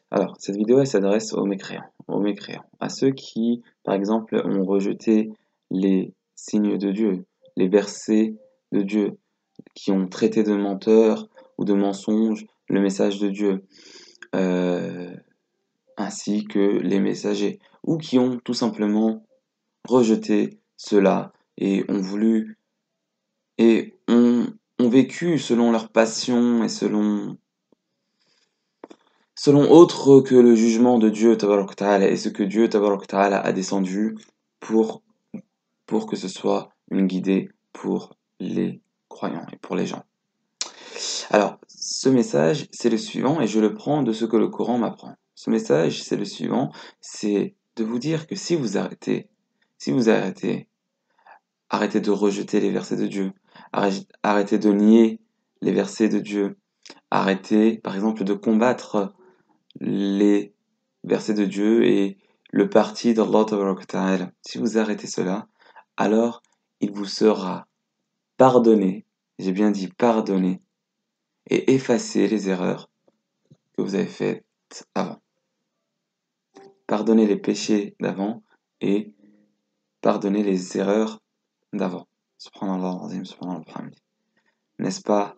Alors, cette vidéo, elle s'adresse aux mécréants, à ceux qui, par exemple, ont rejeté les signes de Dieu, les versets de Dieu, qui ont traité de menteurs ou de mensonges le message de Dieu, euh, ainsi que les messagers, ou qui ont tout simplement rejeté cela et ont vécu selon leur passion et selon autre que le jugement de Dieu tabaraka wa ta'ala et ce que Dieu tabaraka wa ta'ala a descendu pour, pour que ce soit une guidée pour les croyants et pour les gens. Alors, ce message, c'est le suivant, et je le prends de ce que le Coran m'apprend. Ce message, c'est le suivant, c'est de vous dire que si vous arrêtez de rejeter les versets de Dieu, arrêtez de nier les versets de Dieu, arrêtez, par exemple, de combattre les versets de Dieu et le parti d'Allah Tabaraka wa Ta'ala. Si vous arrêtez cela, alors il vous sera pardonné, j'ai bien dit pardonné, et effacer les erreurs que vous avez faites avant. Pardonner les péchés d'avant et pardonner les erreurs d'avant. Subhanallah al-Azim, subhanallah al-Hamdi. N'est-ce pas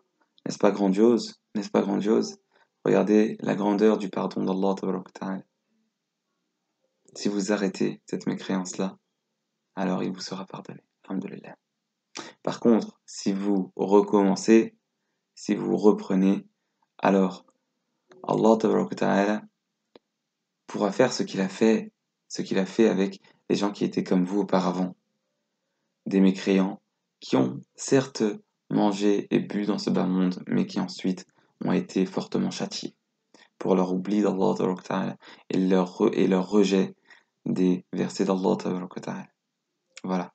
grandiose? N'est-ce pas grandiose? Regardez la grandeur du pardon d'Allah Tabaraka wa Ta'ala. Si vous arrêtez cette mécréance-là, alors il vous sera pardonné. Alhamdulillah. Par contre, si vous recommencez, si vous reprenez, alors Allah Tabaraka wa Ta'ala pourra faire ce qu'il a fait avec les gens qui étaient comme vous auparavant, des mécréants qui ont certes mangé et bu dans ce bas monde, mais qui ensuite ont été fortement châtiés pour leur oubli d'Allah Tabaraka wa Ta'ala et leur rejet des versets d'Allah Tabaraka wa Ta'ala. Voilà.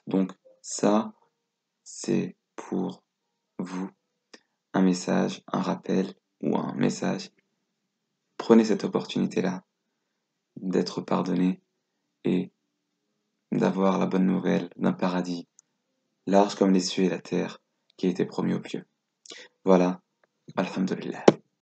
Donc ça, c'est pour vous un message, un rappel ou un message. Prenez cette opportunité-là d'être pardonné et d'avoir la bonne nouvelle d'un paradis large comme les cieux et la terre qui a été promis aux pieux. Voilà, alhamdulillah.